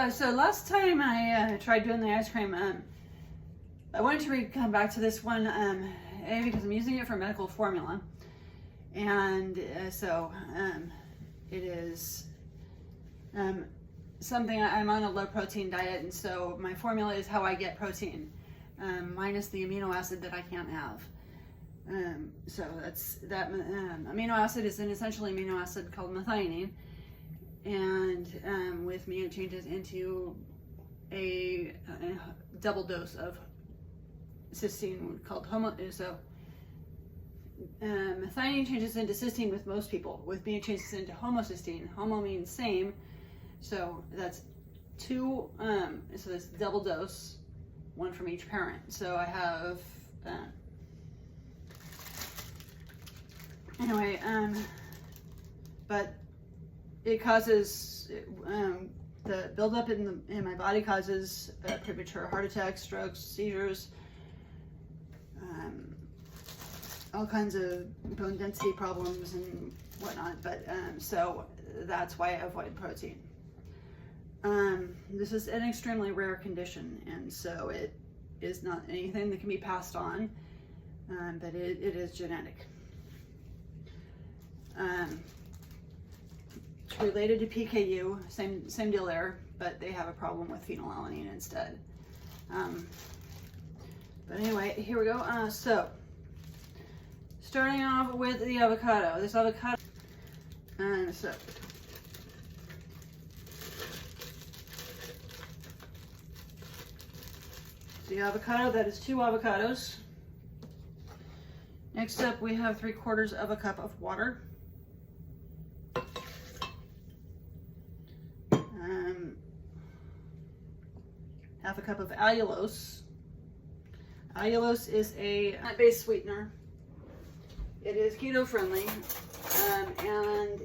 So last time I tried doing the ice cream, I wanted to come back to this one, A, because I'm using it for medical formula, and so it is something. I'm on a low protein diet, and so my formula is how I get protein, minus the amino acid that I can't have. So that's that. Amino acid is an essential amino acid called methionine, and with me it changes into a double dose of cysteine called methionine changes into cysteine with most people. With me it changes into homocysteine. Homo means same, so that's two. So that's double dose, one from each parent. So I have anyway, but it causes the buildup in my body causes premature heart attacks, strokes, seizures, all kinds of bone density problems and whatnot. But so that's why I avoid protein. This is an extremely rare condition, and so it is not anything that can be passed on, but it is genetic. It's related to PKU, same deal there, but they have a problem with phenylalanine instead. But anyway, here we go. So starting off with the avocado. This avocado, so the avocado, that is 2 avocados. Next up, we have 3/4 of a cup of water. Half a cup of allulose. Allulose is a nut-based sweetener. It is keto friendly, and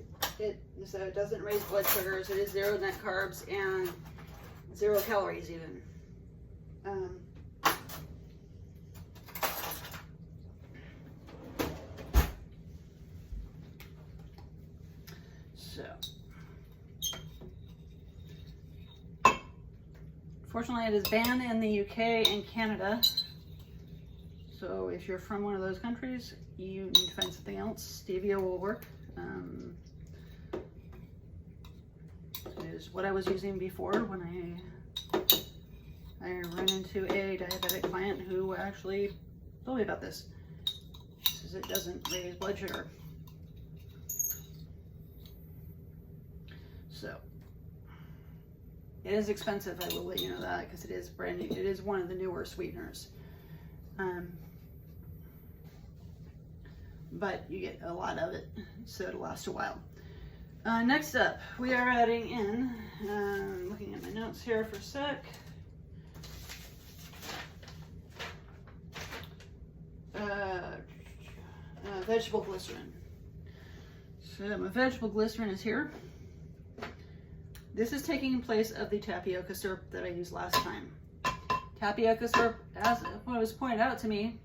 so it doesn't raise blood sugars. It is 0 net carbs and 0 calories even. Fortunately, it is banned in the UK and Canada. So if you're from one of those countries, you need to find something else. Stevia will work. It is what I was using before when I ran into a diabetic client who actually told me about this. She says it doesn't raise blood sugar. So it is expensive, I will let you know that, because it is brand new. It is one of the newer sweeteners. But you get a lot of it, so it'll last a while. Next up, we are adding in, looking at my notes here for a sec, vegetable glycerin. So my vegetable glycerin is here. This is taking place of the tapioca syrup that I used last time. Tapioca syrup, as what was pointed out to me,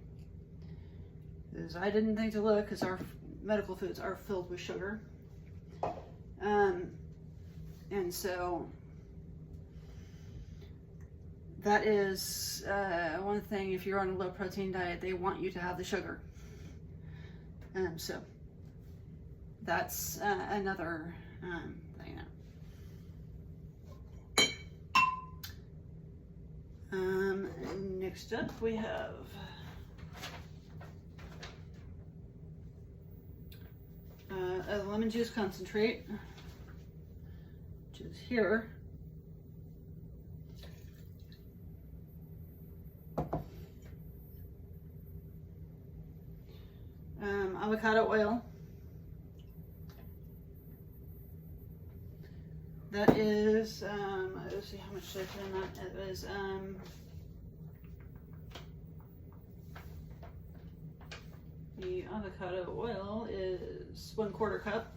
is I didn't think to look because our medical foods are filled with sugar. And so that is one thing. If you're on a low protein diet, they want you to have the sugar. So that's another thing. Next up we have a lemon juice concentrate, which is here. Avocado oil. That is, let's see how much should I put in that. It was, the avocado oil is 1/4 cup.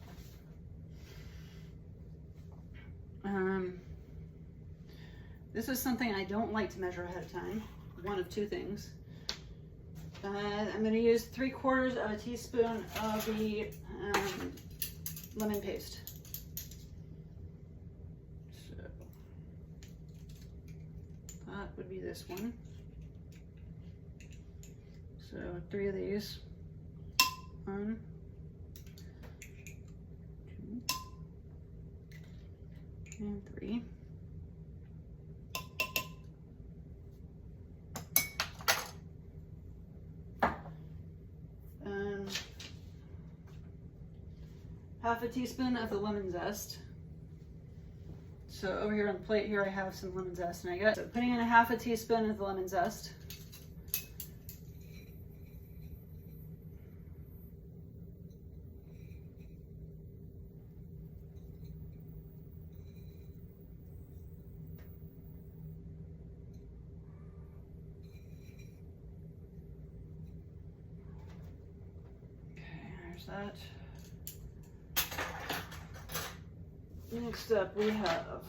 This is something I don't like to measure ahead of time. One of 2 things. I'm going to use 3/4 of a teaspoon of the lemon paste. So would be this one. So 3 of these. 1, 2, and 3. Half a teaspoon of the lemon zest. So over here on the plate here I have some lemon zest, and I got, so putting in a half a teaspoon of the lemon zest. Okay, there's that. Next up we have,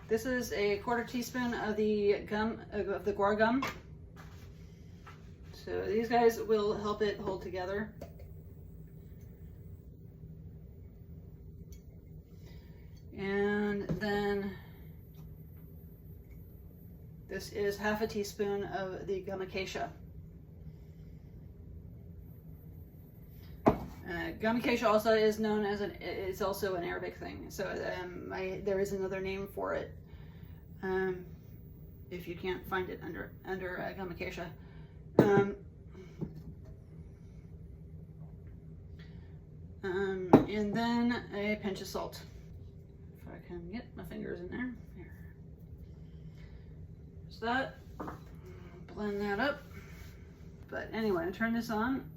this is a 1/4 teaspoon of the gum, of the guar gum. So these guys will help it hold together. And then this is half a teaspoon of the gum acacia. Gum acacia also is known as it's also an Arabic thing. So there is another name for it. If you can't find it under gum acacia. And then a pinch of salt. If I can get my fingers in there. Here. So that, blend that up. But anyway, I turn this on.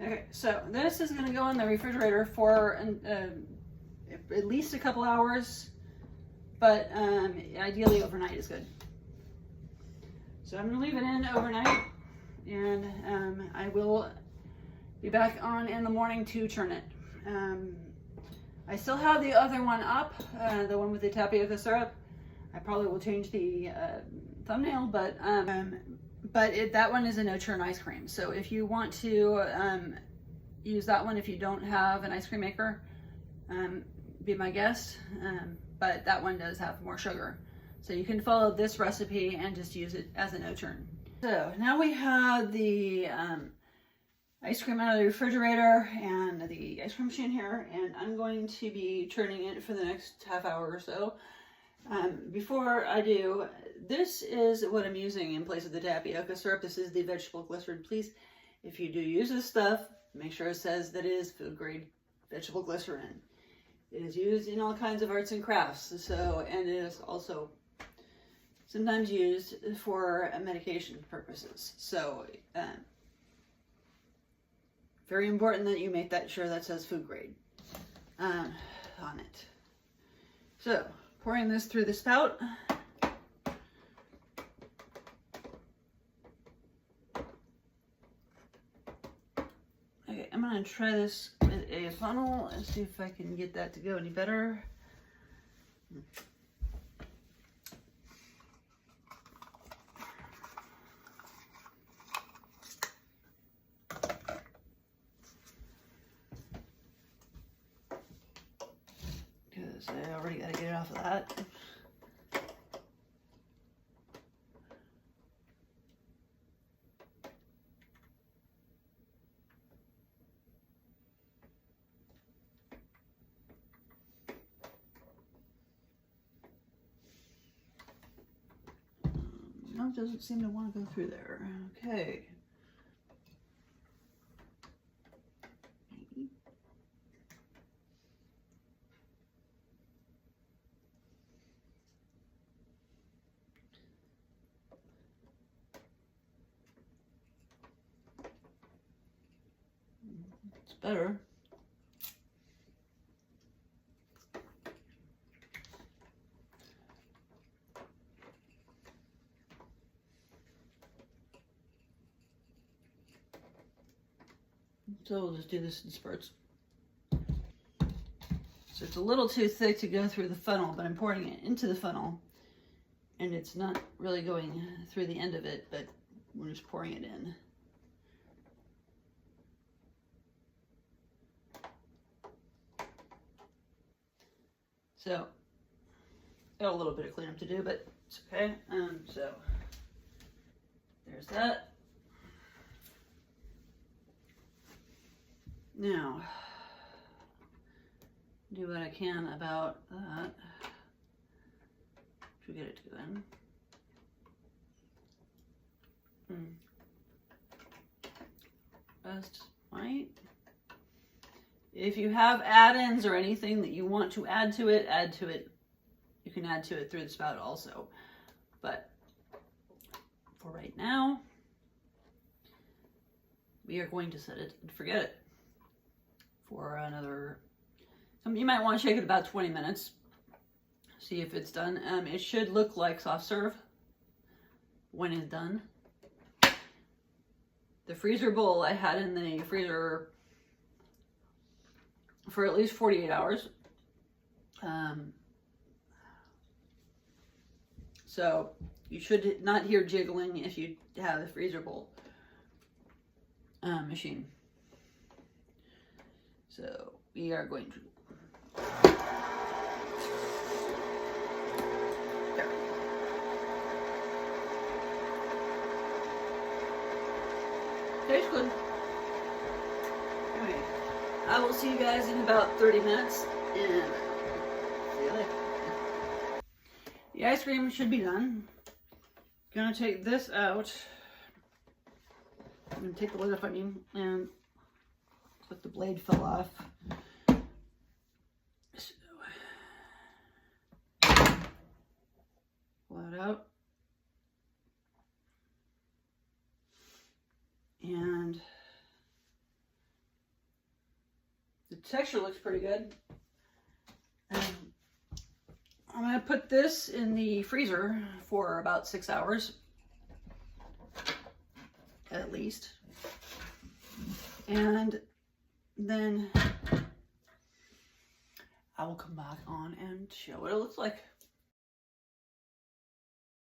Okay, so this is going to go in the refrigerator for at least a couple hours, but ideally overnight is good. So I'm going to leave it in overnight, and I will be back on in the morning to churn it. I still have the other one up, the one with the tapioca syrup. I probably will change the thumbnail, but that one is a no churn ice cream. So if you want to use that one, if you don't have an ice cream maker, be my guest. But that one does have more sugar. So you can follow this recipe and just use it as a no churn. So now we have the ice cream out of the refrigerator and the ice cream machine here, and I'm going to be churning it for the next half hour or so. Before I do, this is what I'm using in place of the tapioca syrup. This is the vegetable glycerin. Please, if you do use this stuff, make sure it says that it is food grade vegetable glycerin. It is used in all kinds of arts and crafts, so, and it is also sometimes used for medication purposes. So, very important that you make that sure that says food grade on it. So, pouring this through the spout. Okay, I'm gonna try this with a funnel and see if I can get that to go any better. Because I already gotta get it off of that. No, it doesn't seem to want to go through there. Okay. It's better. So we'll just do this in spurts. So it's a little too thick to go through the funnel, but I'm pouring it into the funnel, and it's not really going through the end of it, but we're just pouring it in. So, got a little bit of cleanup to do, but it's okay. So, there's that. Now, do what I can about that to get it to go in. Just right. If you have add-ins or anything that you want to add to it, add to it. You can add to it through the spout also. But for right now, we are going to set it and forget it for another, you might want to shake it about 20 minutes. See if it's done. It should look like soft serve when it's done. The freezer bowl I had in the freezer for at least 48 hours. So you should not hear jiggling if you have the freezer bowl machine. So we are going to tastes good. Anyway, I will see you guys in about 30 minutes, and see you later. The ice cream should be done. Gonna take this out. I'm gonna take the lid off, and but the blade fell off. So, pull that out. And the texture looks pretty good. I'm going to put this in the freezer for about 6 hours, at least. And then I will come back on and show what it looks like.